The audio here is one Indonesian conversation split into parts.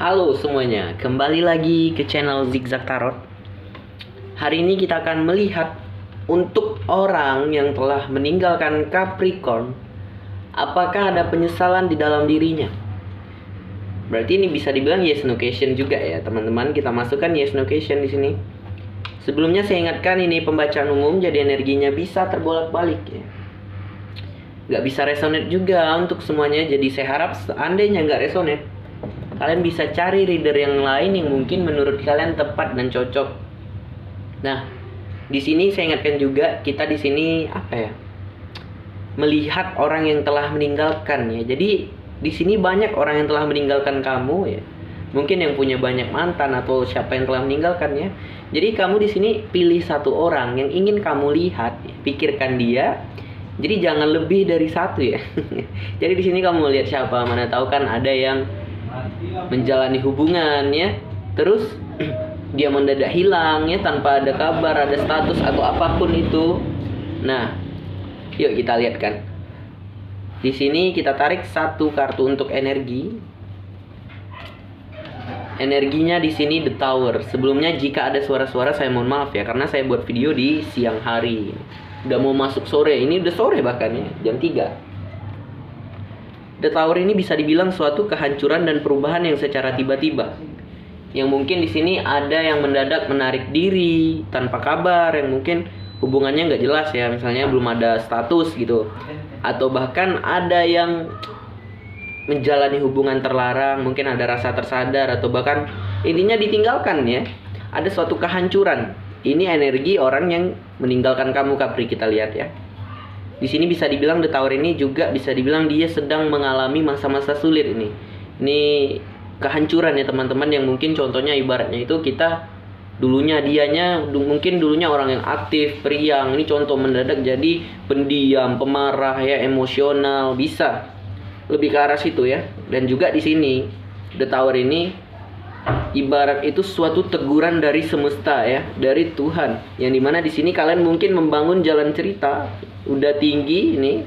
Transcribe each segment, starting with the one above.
Halo semuanya, kembali lagi ke channel Zigzag Tarot. Hari ini kita akan melihat untuk orang yang telah meninggalkan Capricorn, apakah ada penyesalan di dalam dirinya? Berarti ini bisa dibilang yes no question juga ya teman-teman. Kita masukkan yes no question di sini. Sebelumnya saya ingatkan ini pembacaan umum, jadi energinya bisa terbolak-balik ya. Gak bisa resonate juga untuk semuanya. Jadi saya harap seandainya gak resonate, kalian bisa cari reader yang lain yang mungkin menurut kalian tepat dan cocok. Nah, di sini saya ingatkan juga, kita di sini melihat orang yang telah meninggalkan ya. Jadi di sini banyak orang yang telah meninggalkan kamu ya. Mungkin yang punya banyak mantan atau siapa yang telah meninggalkan ya. Jadi kamu di sini pilih satu orang yang ingin kamu lihat, ya. Pikirkan dia. Jadi jangan lebih dari satu ya. Jadi di sini kamu lihat siapa, mana tahu kan ada yang menjalani hubungan ya, terus dia mendadak hilang ya, tanpa ada kabar, ada status atau apapun itu. Nah, yuk kita lihat kan. Di sini kita tarik satu kartu untuk energi. Energinya di sini The Tower. Sebelumnya jika ada suara-suara saya mohon maaf ya, karena saya buat video di siang hari. Udah mau masuk sore, ini udah sore bahkan ya, jam 3. The Tower ini bisa dibilang suatu kehancuran dan perubahan yang secara tiba-tiba. Yang mungkin di sini ada yang mendadak menarik diri tanpa kabar, yang mungkin hubungannya nggak jelas ya, misalnya belum ada status gitu. Atau bahkan ada yang menjalani hubungan terlarang, mungkin ada rasa tersadar atau bahkan intinya ditinggalkan ya. Ada suatu kehancuran. Ini energi orang yang meninggalkan kamu, Capri, kita lihat ya. Di sini bisa dibilang The Tower ini juga bisa dibilang dia sedang mengalami masa-masa sulit ini. Ini kehancuran ya teman-teman, yang mungkin contohnya ibaratnya itu kita mungkin dulunya orang yang aktif, periang. Ini contoh mendadak jadi pendiam, pemarah ya, emosional, bisa lebih ke arah situ ya. Dan juga di sini The Tower ini ibarat itu suatu teguran dari semesta ya, dari Tuhan. Yang dimana di sini kalian mungkin membangun jalan cerita udah tinggi ini,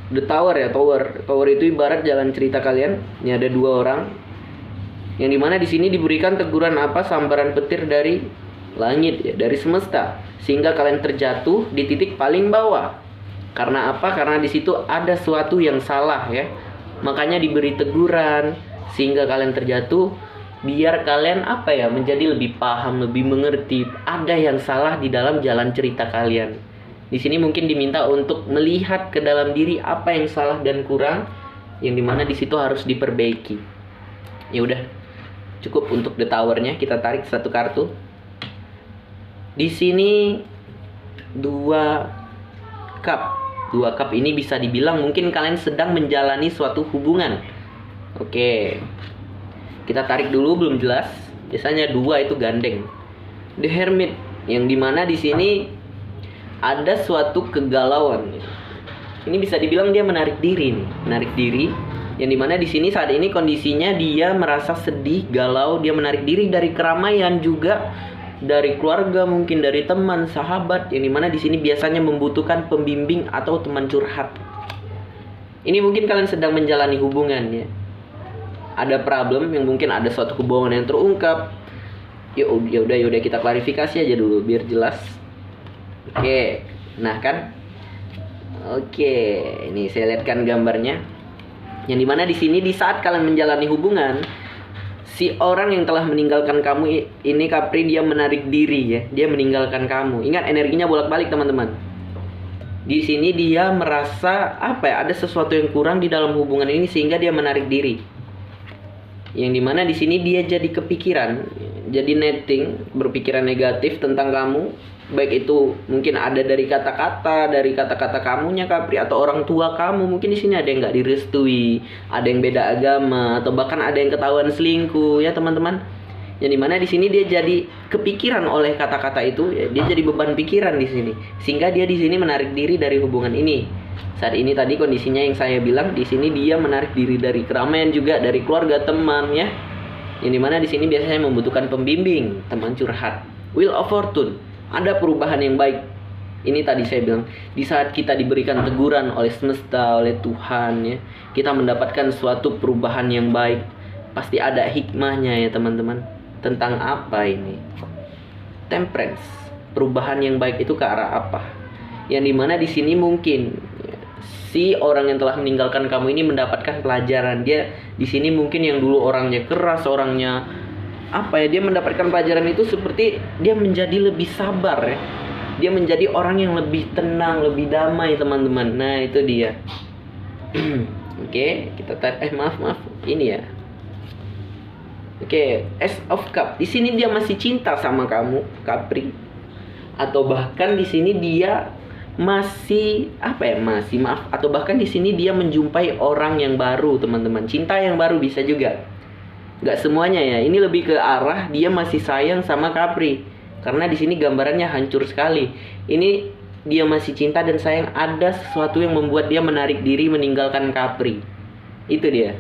The Tower ya, tower itu ibarat jalan cerita kalian. Ini ada dua orang, yang dimana di sini diberikan teguran sambaran petir dari langit ya, dari semesta, sehingga kalian terjatuh di titik paling bawah. Karena apa? Karena di situ ada sesuatu yang salah ya, makanya diberi teguran sehingga kalian terjatuh, biar kalian menjadi lebih paham, lebih mengerti ada yang salah di dalam jalan cerita kalian. Di sini mungkin diminta untuk melihat ke dalam diri apa yang salah dan kurang, yang dimana di situ harus diperbaiki. Ya udah, cukup untuk The Tower-nya. Kita tarik satu kartu. Di sini dua cup ini bisa dibilang mungkin kalian sedang menjalani suatu hubungan. Oke, kita tarik dulu, belum jelas. Biasanya dua itu gandeng. The Hermit, yang dimana di sini ada suatu kegalauan. Ini bisa dibilang dia menarik diri. Yang dimana di sini saat ini kondisinya dia merasa sedih, galau, dia menarik diri dari keramaian juga, dari keluarga, mungkin dari teman, sahabat. Yang dimana di sini biasanya membutuhkan pembimbing atau teman curhat. Ini mungkin kalian sedang menjalani hubungan ya. Ada problem yang mungkin ada suatu hubungan yang terungkap. Ya udah kita klarifikasi aja dulu biar jelas. Oke, nah kan, oke, ini saya lihatkan gambarnya. Yang dimana di sini di saat kalian menjalani hubungan, si orang yang telah meninggalkan kamu ini, Capri, dia menarik diri ya, dia meninggalkan kamu. Ingat energinya bolak-balik teman-teman. Di sini dia merasa ada sesuatu yang kurang di dalam hubungan ini sehingga dia menarik diri. Yang dimana di sini dia jadi kepikiran, jadi netting, berpikiran negatif tentang kamu. Baik itu mungkin ada dari kata-kata kamunya, Capri, atau orang tua kamu. Mungkin di sini ada yang nggak direstui, ada yang beda agama, atau bahkan ada yang ketahuan selingkuh ya teman-teman. Yang dimana di sini dia jadi kepikiran oleh kata-kata itu, ya, dia jadi beban pikiran di sini, sehingga dia di sini menarik diri dari hubungan ini. Saat ini tadi kondisinya yang saya bilang, di sini dia menarik diri dari keramaian juga, dari keluarga, teman ya. Yang dimana di sini biasanya membutuhkan pembimbing, teman curhat. Wheel of Fortune, ada perubahan yang baik. Ini tadi saya bilang, di saat kita diberikan teguran oleh semesta, oleh Tuhan ya, kita mendapatkan suatu perubahan yang baik. Pasti ada hikmahnya ya teman-teman. Tentang apa ini? Temperance. Perubahan yang baik itu ke arah apa? Yang dimana di sini mungkin si orang yang telah meninggalkan kamu ini mendapatkan pelajaran. Dia di sini mungkin yang dulu orangnya keras, orangnya apa ya, dia mendapatkan pelajaran itu seperti dia menjadi lebih sabar ya. Dia menjadi orang yang lebih tenang, lebih damai teman-teman. Nah itu dia. Oke, kita maaf ini ya. Oke, Ace of Cup. Di sini dia masih cinta sama kamu, Capri. Atau bahkan di sini dia masih atau bahkan di sini dia menjumpai orang yang baru, teman-teman. Cinta yang baru bisa juga. Gak semuanya ya. Ini lebih ke arah dia masih sayang sama Capri. Karena di sini gambarannya hancur sekali. Ini dia masih cinta dan sayang, ada sesuatu yang membuat dia menarik diri meninggalkan Capri. Itu dia.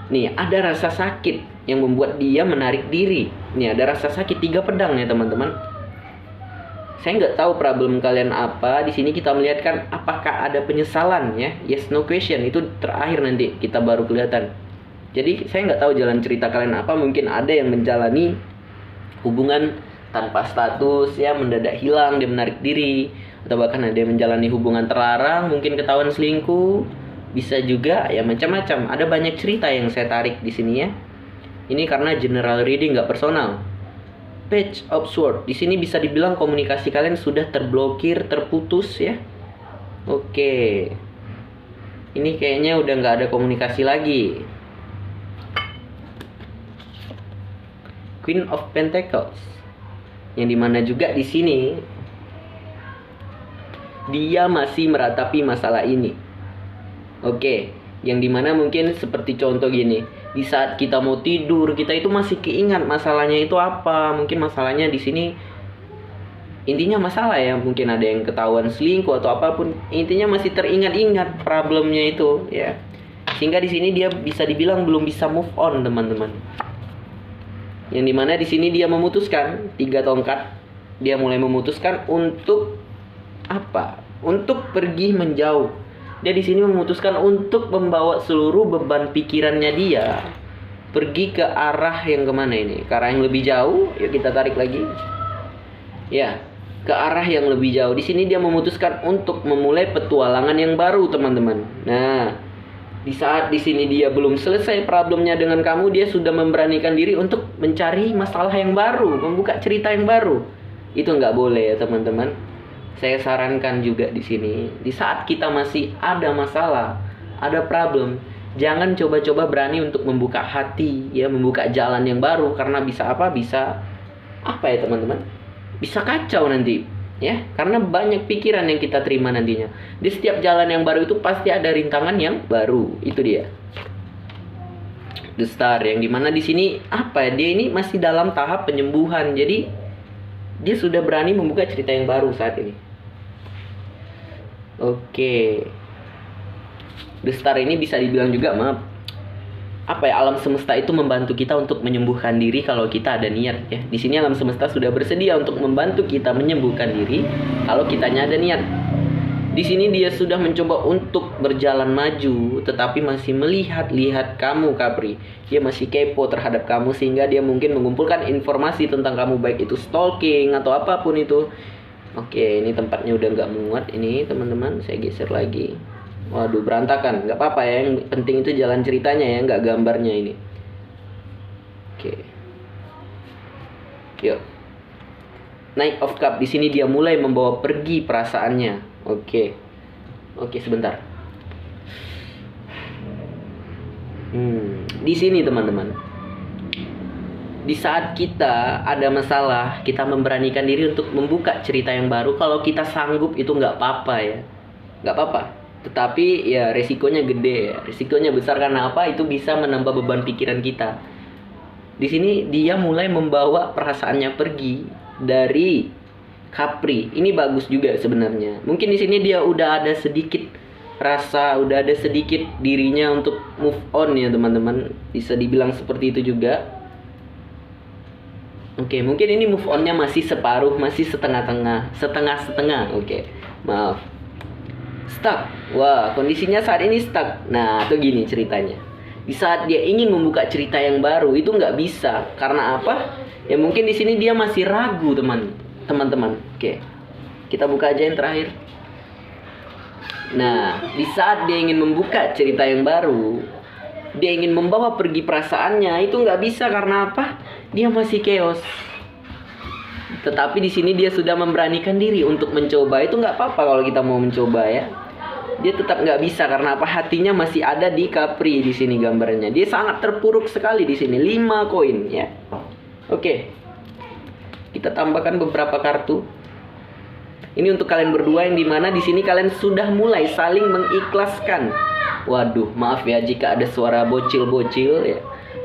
Nih, ada rasa sakit yang membuat dia menarik diri. Nih, ada rasa sakit 3 pedang ya, teman-teman. Saya nggak tahu problem kalian apa. Di sini kita melihat kan apakah ada penyesalan ya. Yes, no question. Itu terakhir nanti kita baru kelihatan. Jadi, saya nggak tahu jalan cerita kalian apa. Mungkin ada yang menjalani hubungan tanpa status ya, mendadak hilang, dia menarik diri. Atau bahkan ada yang menjalani hubungan terlarang, mungkin ketahuan selingkuh. Bisa juga ya, macam-macam. Ada banyak cerita yang saya tarik di sini ya. Ini karena general reading, nggak personal. Page of Swords. Di sini bisa dibilang komunikasi kalian sudah terblokir, terputus ya. Oke. Ini kayaknya udah nggak ada komunikasi lagi. Queen of Pentacles. Yang dimana juga di sini dia masih meratapi masalah ini. Oke, yang dimana mungkin seperti contoh gini, di saat kita mau tidur, kita itu masih keingat masalahnya itu apa. Mungkin masalahnya di sini intinya masalah ya, mungkin ada yang ketahuan selingkuh atau apapun. Intinya masih teringat-ingat problemnya itu ya. Sehingga di sini dia bisa dibilang belum bisa move on, teman-teman. Yang dimana di sini dia memutuskan 3 tongkat. Dia mulai memutuskan untuk apa? Untuk pergi menjauh. Dia di sini memutuskan untuk membawa seluruh beban pikirannya dia pergi ke arah yang kemana ini? Ke arah yang lebih jauh. Yuk kita tarik lagi. Ya, ke arah yang lebih jauh. Di sini dia memutuskan untuk memulai petualangan yang baru, teman-teman. Nah, di saat di sini dia belum selesai problemnya dengan kamu, dia sudah memberanikan diri untuk mencari masalah yang baru, membuka cerita yang baru. Itu nggak boleh ya, teman-teman. Saya sarankan juga di sini, di saat kita masih ada masalah, ada problem, jangan coba-coba berani untuk membuka hati, ya, membuka jalan yang baru, karena bisa apa? Bisa apa ya, teman-teman? Bisa kacau nanti, ya, karena banyak pikiran yang kita terima nantinya. Di setiap jalan yang baru itu pasti ada rintangan yang baru, itu dia. The Star, yang dimana di sini apa? Dia ini masih dalam tahap penyembuhan, jadi dia sudah berani membuka cerita yang baru saat ini. Oke. The Star ini bisa dibilang juga apa ya, alam semesta itu membantu kita untuk menyembuhkan diri kalau kita ada niat ya. Di sini alam semesta sudah bersedia untuk membantu kita menyembuhkan diri kalau kitanya ada niat. Di sini dia sudah mencoba untuk berjalan maju, tetapi masih melihat-lihat kamu, Capri. Dia masih kepo terhadap kamu, sehingga dia mungkin mengumpulkan informasi tentang kamu, baik itu stalking atau apapun itu. Oke, ini tempatnya udah nggak muat ini, teman-teman. Saya geser lagi. Waduh, berantakan. Nggak apa-apa ya, yang penting itu jalan ceritanya ya, nggak gambarnya ini. Oke. Yuk. Knight of Cup. Di sini dia mulai membawa pergi perasaannya. Oke, sebentar. Di sini, teman-teman. Di saat kita ada masalah, kita memberanikan diri untuk membuka cerita yang baru. Kalau kita sanggup itu nggak apa-apa ya, nggak apa-apa. Tetapi ya resikonya gede ya, resikonya besar. Karena apa? Itu bisa menambah beban pikiran kita. Di sini dia mulai membawa perasaannya pergi dari Capri. Ini bagus juga sebenarnya. Mungkin di sini dia udah ada sedikit rasa, udah ada sedikit dirinya untuk move on ya, teman-teman. Bisa dibilang seperti itu juga. Oke, mungkin ini move on-nya masih separuh, masih setengah-setengah. Oke, maaf. Stuck. Wah, kondisinya saat ini stuck. Nah, itu gini ceritanya. Di saat dia ingin membuka cerita yang baru itu nggak bisa. Karena apa? Ya mungkin di sini dia masih ragu, teman-teman. Oke, kita buka aja yang terakhir. Nah, di saat dia ingin membuka cerita yang baru, dia ingin membawa pergi perasaannya, itu nggak bisa. Karena apa? Dia masih chaos. Tetapi di sini dia sudah memberanikan diri untuk mencoba. Itu nggak apa-apa kalau kita mau mencoba ya. Dia tetap nggak bisa karena apa? Hatinya masih ada di Capri di sini gambarnya. Dia sangat terpuruk sekali di sini. 5 koin ya. Oke. Kita tambahkan beberapa kartu. Ini untuk kalian berdua yang dimana di sini kalian sudah mulai saling mengikhlaskan. Waduh, maaf ya jika ada suara bocil-bocil ya.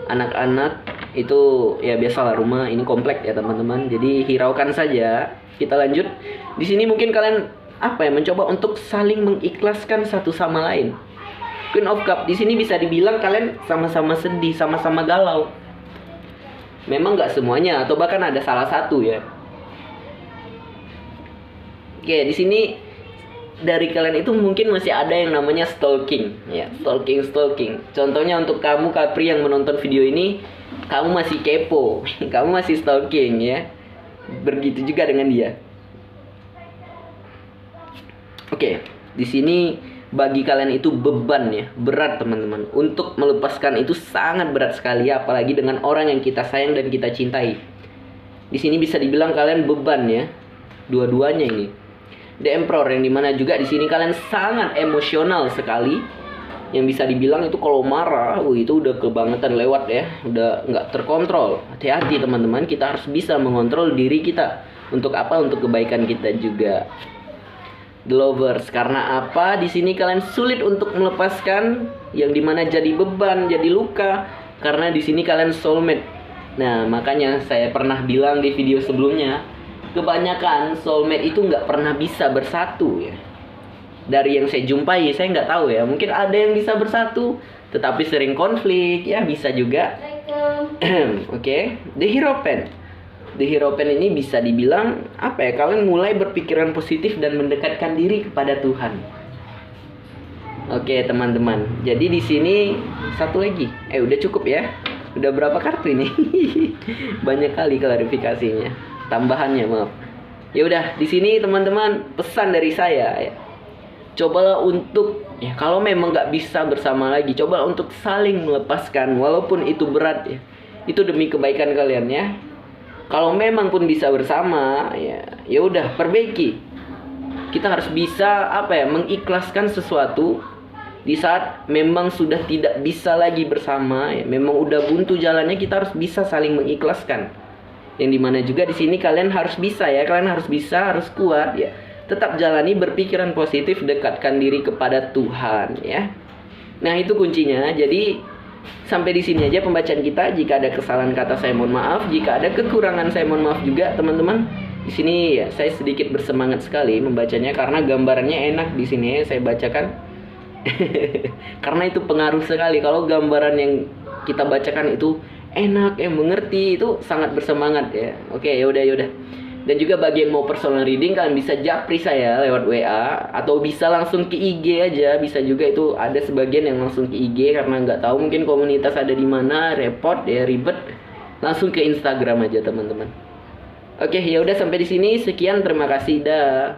Anak-anak itu ya biasalah, rumah ini komplek ya teman-teman. Jadi hiraukan saja. Kita lanjut. Di sini mungkin kalian mencoba untuk saling mengikhlaskan satu sama lain. Queen of Cup di sini bisa dibilang kalian sama-sama sedih, sama-sama galau. Memang nggak semuanya, atau bahkan ada salah satu ya. Oke, di sini dari kalian itu mungkin masih ada yang namanya stalking ya, stalking. Contohnya untuk kamu Capri yang menonton video ini, kamu masih kepo, kamu masih stalking ya. Begitu juga dengan dia. Oke, di sini bagi kalian itu beban ya, berat teman-teman. Untuk melepaskan itu sangat berat sekali, apalagi dengan orang yang kita sayang dan kita cintai. Di sini bisa dibilang kalian beban ya, dua-duanya ini. The Emperor yang dimana juga di sini kalian sangat emosional sekali. Yang bisa dibilang itu kalau marah, itu udah kebangetan lewat ya, udah nggak terkontrol. Hati-hati teman-teman, kita harus bisa mengontrol diri kita. Untuk apa? Untuk kebaikan kita juga. The Lovers, karena apa? Di sini kalian sulit untuk melepaskan, yang dimana jadi beban, jadi luka, karena di sini kalian soulmate. Nah, makanya saya pernah bilang di video sebelumnya, kebanyakan soulmate itu nggak pernah bisa bersatu ya. Dari yang saya jumpai, saya nggak tahu ya. Mungkin ada yang bisa bersatu, tetapi sering konflik ya, bisa juga. Oke, The Hierophant. The Hierophant ini bisa dibilang kalian mulai berpikiran positif dan mendekatkan diri kepada Tuhan. Oke teman-teman, jadi di sini satu lagi. Udah cukup ya. Udah berapa kartu ini? Banyak kali klarifikasinya, tambahannya, maaf. Ya udah, di sini teman-teman pesan dari saya ya. Cobalah untuk kalau memang nggak bisa bersama lagi, coba untuk saling melepaskan walaupun itu berat ya. Itu demi kebaikan kalian ya. Kalau memang pun bisa bersama, ya udah perbaiki. Kita harus bisa mengikhlaskan sesuatu di saat memang sudah tidak bisa lagi bersama. Ya, memang udah buntu jalannya, kita harus bisa saling mengikhlaskan. Yang dimana juga di sini kalian harus bisa ya, kalian harus bisa, harus kuat ya. Tetap jalani berpikiran positif, dekatkan diri kepada Tuhan ya. Nah itu kuncinya. Jadi sampai di sini aja pembacaan kita. Jika ada kesalahan kata saya mohon maaf, jika ada kekurangan saya mohon maaf juga teman-teman. Di sini ya saya sedikit bersemangat sekali membacanya karena gambarannya enak di sini ya, saya bacakan. Karena itu pengaruh sekali kalau gambaran yang kita bacakan itu enak, mengerti, itu sangat bersemangat ya. Oke, yaudah. Dan juga bagi yang mau personal reading, kalian bisa japri saya lewat WA atau bisa langsung ke IG aja. Bisa juga, itu ada sebagian yang langsung ke IG karena nggak tahu mungkin komunitas ada di mana, repot ya, ribet. Langsung ke Instagram aja teman-teman. Oke, ya udah sampai di sini. Sekian, terima kasih, dah.